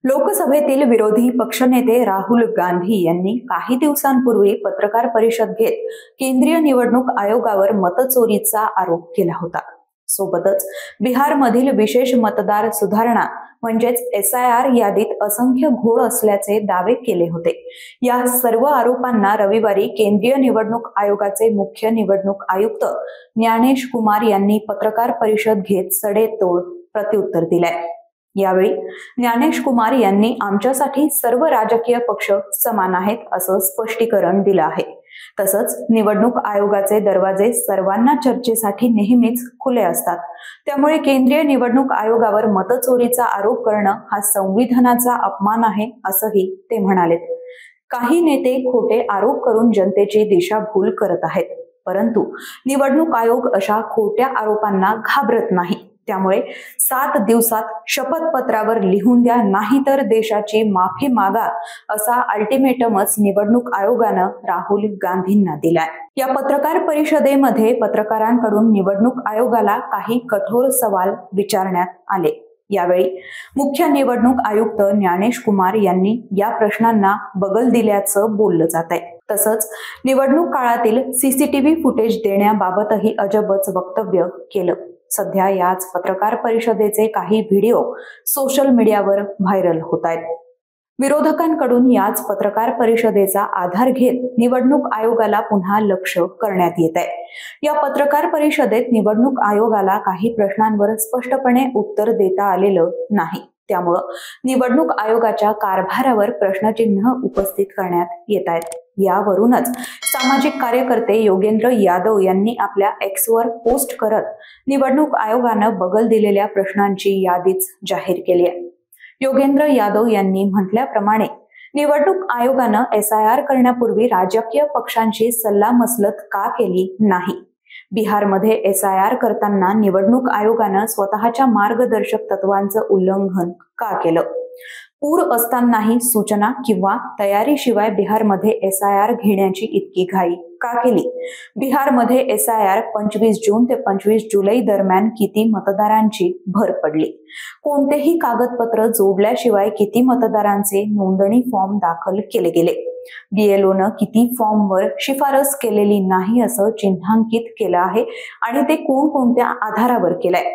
लोकसभेतील विरोधी पक्षनेते राहुल गांधी यांनी काही दिवसांपूर्वी पत्रकार परिषद घेत केंद्रीय निवडणूक आयोगावर मतचोरीचा आरोप केला होता. सोबतच बिहारमधील विशेष मतदार सुधारणा म्हणजेच SIR यादीत असंख्य घोळ असल्याचे दावे केले होते. या सर्व आरोपांना रविवारी केंद्रीय निवडणूक आयोगाचे मुख्य निवडणूक आयुक्त ज्ञानेश कुमार यांनी पत्रकार परिषद घेत सडेतोड प्रत्युत्तर दिलंय. यावेळी ज्ञानेश कुमार यांनी आमच्यासाठी सर्व राजकीय पक्ष समान आहेत असं स्पष्टीकरण दिलं आहे. तसंच निवडणूक आयोगाचे दरवाजे सर्वांना चर्चेसाठी नेहमीच खुले असतात. त्यामुळे केंद्रीय निवडणूक आयोगावर मतचोरीचा आरोप करणं हा संविधानाचा अपमान आहे असंही ते म्हणाले. काही नेते खोटे आरोप करून जनतेची दिशाभूल करत आहेत, परंतु निवडणूक आयोग अशा खोट्या आरोपांना घाबरत नाही. त्यामुळे 7 दिवसात शपथपत्रावर लिहून द्या, नाहीतर देशाची माफी मागा असा अल्टिमेटमच निवडणूक आयोगानं राहुल गांधींना दिलाय. या पत्रकार परिषदेमध्ये पत्रकारांकडून निवडणूक आयोगाला काही कठोर सवाल विचारण्यात आले. यावेळी मुख्य निवडणूक आयुक्त ज्ञानेश कुमार यांनी या प्रश्नांना बगल दिल्याचं बोललं जात आहे. तसंच निवडणूक काळातील CCTV फुटेज देण्याबाबतही अजबच वक्तव्य केलं. सध्या याच पत्रकार परिषदेचे काही व्हिडिओ सोशल मीडियावर व्हायरल होत आहेत. विरोधकांकडून याच पत्रकार परिषदेचा आधार घेत निवडणूक आयोगाला पुन्हा लक्ष करण्यात येत आहे. या पत्रकार परिषदेत निवडणूक आयोगाला काही प्रश्नांवर स्पष्टपणे उत्तर देता आलेलं नाही. त्यामुळं निवडणूक आयोगाच्या कारभारावर प्रश्नचिन्ह उपस्थित करण्यात येत आहेत. यावरूनच सामाजिक कार्यकर्ते योगेंद्र यादव यांनी आपल्या Xवर पोस्ट करत निवडणूक आयोगानं बगल दिलेल्या प्रश्नांची यादीच जाहीर केली आहे. योगेंद्र यादव यांनी म्हटल्याप्रमाणे निवडणूक आयोगानं SIR करण्यापूर्वी राजकीय पक्षांची सल्लामसलत का केली नाही? बिहारमध्ये SIR करताना निवडणूक आयोगानं स्वतःच्या मार्गदर्शक तत्वांचं उल्लंघन का केलं? पूर असतानाही सूचना किंवा तयारीशिवाय बिहारमध्ये SIR घेण्याची इतकी घाई का केली? बिहारमध्ये SIR 25 जून ते 25 जुलै दरम्यान किती मतदारांची भर पडली? कोणतेही कागदपत्र जोडल्याशिवाय किती मतदारांचे नोंदणी फॉर्म दाखल केले गेले? BLOनं किती फॉर्मवर शिफारस केलेली नाही असं चिन्हांकित केलं आहे आणि ते कोणकोणत्या आधारावर केलंय?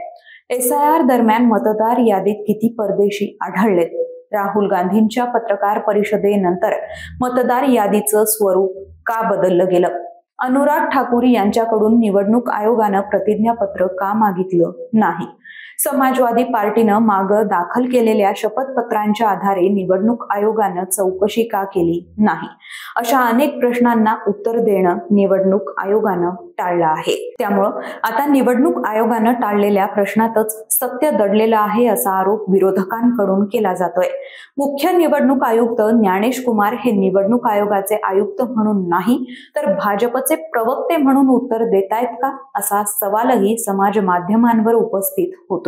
SIR दरम्यान मतदार यादीत किती परदेशी आढळलेत? राहुल गांधींच्या पत्रकार परिषदेनंतर मतदार यादीचं स्वरूप का बदललं गेलं? अनुराग ठाकूर यांच्याकडून निवडणूक आयोगानं प्रतिज्ञापत्र का मागितलं नाही? समाजवादी पार्टीनं मागं दाखल केलेल्या शपथपत्रांच्या आधारे निवडणूक आयोगानं चौकशी का केली नाही? अशा अनेक प्रश्नांना उत्तर देणं निवडणूक आयोगानं टाळलं आहे. त्यामुळं आता निवडणूक आयोगानं टाळलेल्या प्रश्नातच सत्य दडलेलं आहे असा आरोप विरोधकांकडून केला जातोय. मुख्य निवडणूक आयुक्त ज्ञानेश कुमार हे निवडणूक आयोगाचे आयुक्त म्हणून नाही तर भाजपचे प्रवक्ते म्हणून उत्तर देतायत का, असा सवालही समाज माध्यमांवर उपस्थित होतो.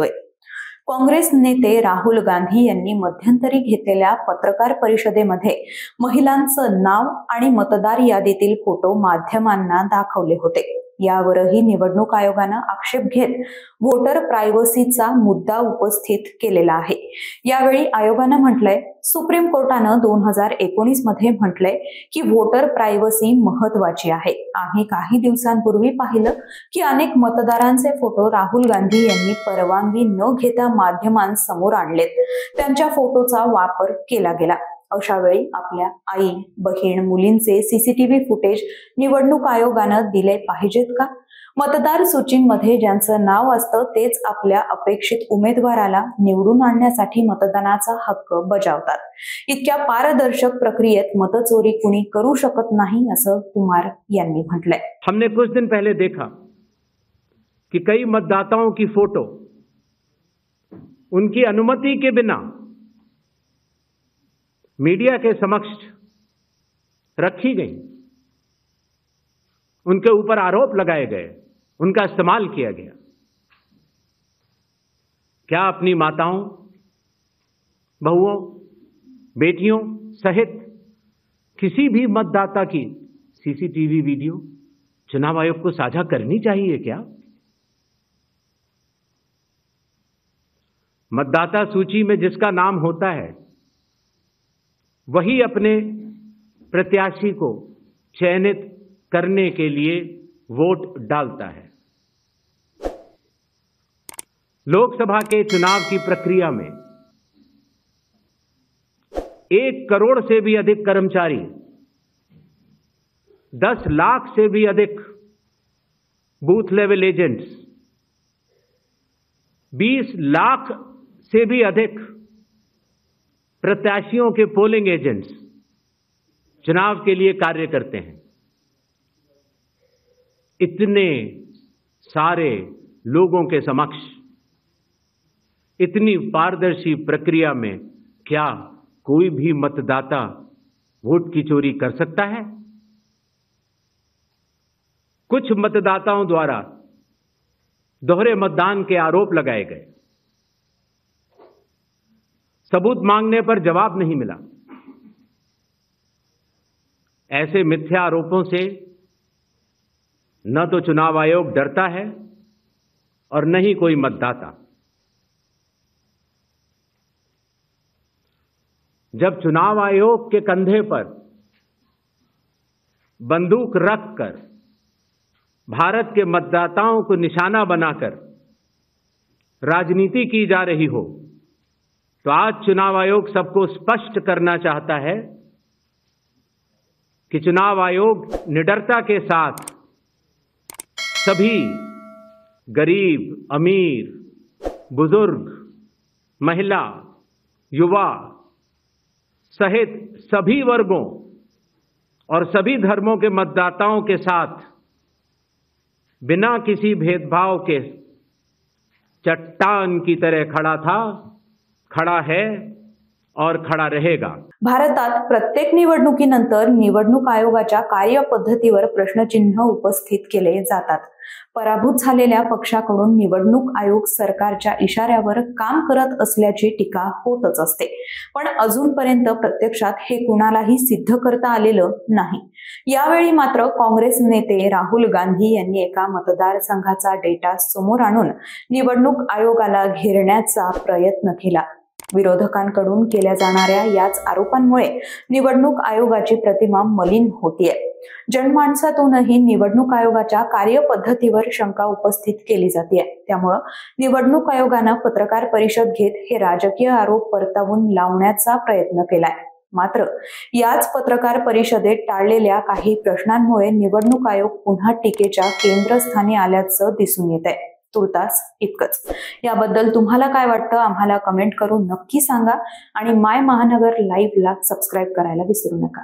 काँग्रेस नेते राहुल गांधी यांनी मध्यंतरी घेतलेल्या पत्रकार परिषदेमध्ये महिलांचं नाव आणि मतदार यादीतील फोटो माध्यमांना दाखवले होते. यावरही निवडणूक आयोगानं आक्षेप घेत व्होटर प्रायव्हसीचा मुद्दा उपस्थित केलेला आहे. यावेळी आयोगानं म्हटलंय, सुप्रीम कोर्टानं 2019 मध्ये म्हटलंय की व्होटर प्रायव्हसी महत्वाची आहे. आम्ही काही दिवसांपूर्वी पाहिलं की अनेक मतदारांचे फोटो राहुल गांधी यांनी परवानगी न घेता माध्यमांसमोर आणलेत. त्यांच्या फोटोचा वापर केला गेला. अशा वेळी आपल्या आई, बहीण, मुलींचे CCTV फुटेज निवडणूक आयोगानं दिले पाहिजेत का? मतदार सूचीमध्ये ज्यांचं नाव असतं तेच आपल्या अपेक्षित उमेदवाराला निवडून आणण्यासाठी मतदानाचा हक्क बजावतात. इतक्या पारदर्शक प्रक्रियेत मतचोरी कुणी करू शकत नाही असं कुमार यांनी म्हटलंय. हमने कुछ दिन पहले देखा कि कई मतदाताओं की फोटो उनकी अनुमति के बिना मीडिया के समक्ष रखी गई, उनके ऊपर आरोप लगाए गए, उनका इस्तेमाल किया गया. क्या अपनी माताओं, बहुओं, बेटियों सहित किसी भी मतदाता की CCTV वीडियो चुनाव आयोग को साझा करनी चाहिए क्या? मतदाता सूची में जिसका नाम होता है वही अपने प्रत्याशी को चयनित करने के लिए वोट डालता है। लोकसभा के चुनाव की प्रक्रिया में 1 करोड़ से भी अधिक कर्मचारी, 10 लाख से भी अधिक बूथ लेवल एजेंट्स, 20 लाख से भी अधिक प्रत्याशियों के पोलिंग एजेंट्स चुनाव के लिए कार्य करते हैं। इतने सारे लोगों के समक्ष इतनी पारदर्शी प्रक्रिया में क्या कोई भी मतदाता वोट की चोरी कर सकता है? कुछ मतदाताओं द्वारा दोहरे मतदान के आरोप लगाए गए। सबूत मांगने पर जवाब नहीं मिला। ऐसे मिथ्या आरोपों से न तो चुनाव आयोग डरता है और न ही कोई मतदाता। जब चुनाव आयोग के कंधे पर बंदूक रखकर भारत के मतदाताओं को निशाना बनाकर राजनीति की जा रही हो, तो आज चुनाव आयोग सबको स्पष्ट करना चाहता है कि चुनाव आयोग निडरता के साथ सभी गरीब, अमीर, बुजुर्ग, महिला, युवा सहित सभी वर्गों और सभी धर्मों के मतदाताओं के साथ बिना किसी भेदभाव के चट्टान की तरह खड़ा था, खड़ा है और खड़ा रहेगा। भारतात प्रत्येक निवडणुकीनंतर निवडणूक आयोगाच्या कार्यपद्धतीवर प्रश्नचिन्ह उपस्थित केले जातात। पराभूत झालेल्या पक्षाकडून निवडणूक आयोग सरकारच्या इशाऱ्यावर काम करत असल्याची टीका होतच असते, पण अजूनपर्यंत प्रत्यक्षात हे कुणालाही सिद्ध करता आलेलं नाही। यावेळी मात्र काँग्रेस नेते राहुल गांधी यांनी एका मतदारसंघाचा डेटा समोर आणून निवडणूक आयोगाला घेरण्याचा प्रयत्न केला। विरोधकांकडून केल्या जाणाऱ्या याच आरोपांमुळे निवडणूक आयोगाची प्रतिमा मलिन होतीये। जनमानसातूनही निवडणूक आयोगाच्या कार्यपद्धतीवर शंका उपस्थित केली जाते। त्यामुळे निवडणूक आयोगाने पत्रकार परिषद घेत हे राजकीय आरोप परतावून लावण्याचा प्रयत्न केलाय। मात्र याच पत्रकार परिषदेत टाळलेल्या काही प्रश्नांमुळे निवडणूक आयोग पुन्हा टीकेच्या केंद्रस्थानी आल्याचं दिसून येतंय। तुर्तास इतकंच। याबद्दल तुम्हाला काय वाटतं आम्हाला कमेंट करून नक्की सांगा आणि माय महानगर लाईव्हला सबस्क्राइब करायला विसरू नका।